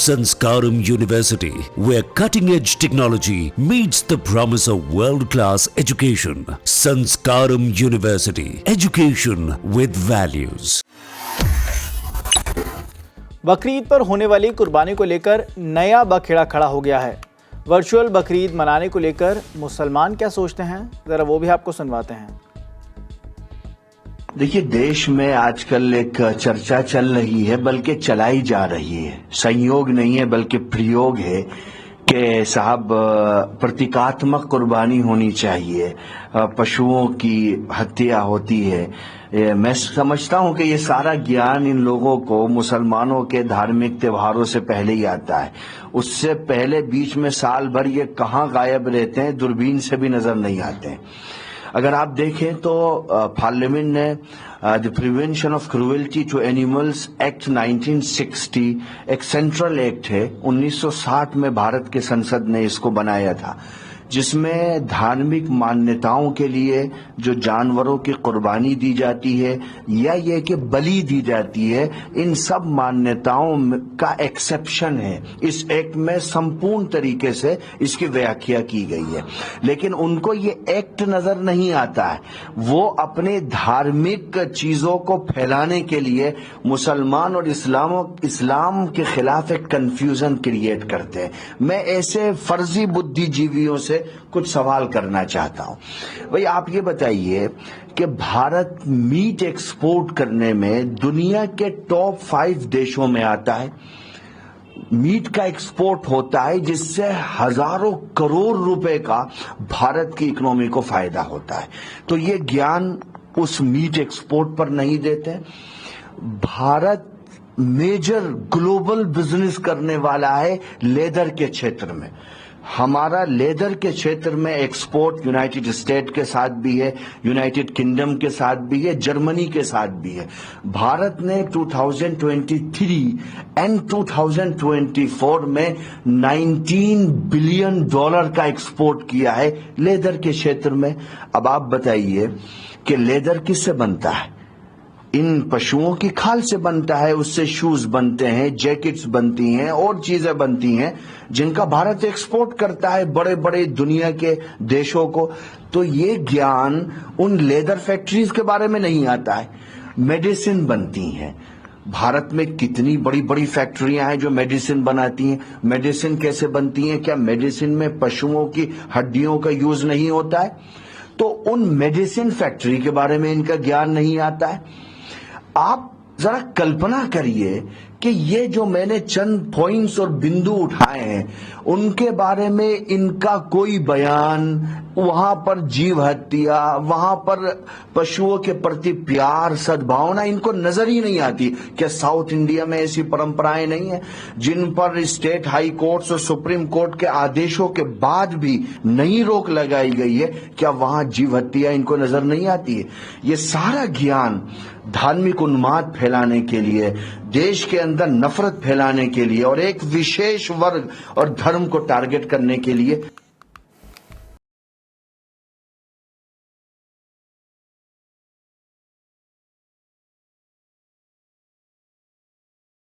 Sanskaram University, where cutting-edge technology meets the promise of world-class education. Sanskaram University, education with values. Bakrid पर होने वाली कुर्बानी को लेकर नया बखेड़ा खड़ा हो गया है। वर्चुअल बकरीद मनाने को लेकर मुसलमान क्या सोचते हैं, जरा वो भी आपको सुनवाते हैं। देखिए, देश में आजकल एक चर्चा चल रही है, बल्कि चलाई जा रही है। संयोग नहीं है बल्कि प्रयोग है कि साहब प्रतीकात्मक कुर्बानी होनी चाहिए, पशुओं की हत्या होती है। मैं समझता हूं कि ये सारा ज्ञान इन लोगों को मुसलमानों के धार्मिक त्योहारों से पहले ही आता है। उससे पहले बीच में साल भर ये कहाँ गायब रहते हैं, दूरबीन से भी नजर नहीं आते हैं। अगर आप देखें तो पार्लियामेंट ने the prevention of cruelty to animals act 1960 एक सेंट्रल एक्ट है। 1960 में भारत के संसद ने इसको बनाया था, जिसमें धार्मिक मान्यताओं के लिए जो जानवरों की कुर्बानी दी जाती है या ये कि बलि दी जाती है, इन सब मान्यताओं का एक्सेप्शन है। इस एक्ट में संपूर्ण तरीके से इसकी व्याख्या की गई है, लेकिन उनको ये एक्ट नजर नहीं आता है। वो अपने धार्मिक चीजों को फैलाने के लिए मुसलमान और इस्लाम के खिलाफ एक कंफ्यूजन क्रिएट करते हैं। मैं ऐसे फर्जी बुद्धिजीवियों से कुछ सवाल करना चाहता हूं। भाई, आप ये बताइए कि भारत मीट एक्सपोर्ट करने में दुनिया के टॉप 5 देशों में आता है। मीट का एक्सपोर्ट होता है, जिससे हजारों करोड़ रुपए का भारत की इकोनॉमी को फायदा होता है। तो ये ज्ञान उस मीट एक्सपोर्ट पर नहीं देते। भारत मेजर ग्लोबल बिजनेस करने वाला है लेदर के क्षेत्र में। हमारा लेदर के क्षेत्र में एक्सपोर्ट यूनाइटेड स्टेट के साथ भी है, यूनाइटेड किंगडम के साथ भी है, जर्मनी के साथ भी है। भारत ने 2023 एंड 2024 में $19 बिलियन का एक्सपोर्ट किया है लेदर के क्षेत्र में। अब आप बताइए कि लेदर किससे बनता है? इन पशुओं की खाल से बनता है। उससे शूज बनते हैं, जैकेट्स बनती हैं और चीजें बनती हैं, जिनका भारत एक्सपोर्ट करता है बड़े बड़े दुनिया के देशों को। तो ये ज्ञान उन लेदर फैक्ट्रीज के बारे में नहीं आता है। मेडिसिन बनती हैं। भारत में कितनी बड़ी बड़ी फैक्ट्रियां हैं जो मेडिसिन बनाती हैं। मेडिसिन कैसे बनती हैं? क्या मेडिसिन में पशुओं की हड्डियों का यूज नहीं होता है? तो उन मेडिसिन फैक्ट्री के बारे में इनका ज्ञान नहीं आता है। आप जरा कल्पना करिए कि ये जो मैंने चंद पॉइंट्स और बिंदु उठाए हैं, उनके बारे में इनका कोई बयान, वहां पर जीव हत्या, वहां पर पशुओं के प्रति प्यार, सद्भावना इनको नजर ही नहीं आती। क्या साउथ इंडिया में ऐसी परंपराएं नहीं है जिन पर स्टेट हाई कोर्ट्स और सुप्रीम कोर्ट के आदेशों के बाद भी नई रोक लगाई गई है? क्या वहां जीव हत्या इनको नजर नहीं आती है? ये सारा ज्ञान धार्मिक उन्माद फैलाने के लिए, देश के अंदर नफरत फैलाने के लिए और एक विशेष वर्ग और धर्म को टारगेट करने के लिए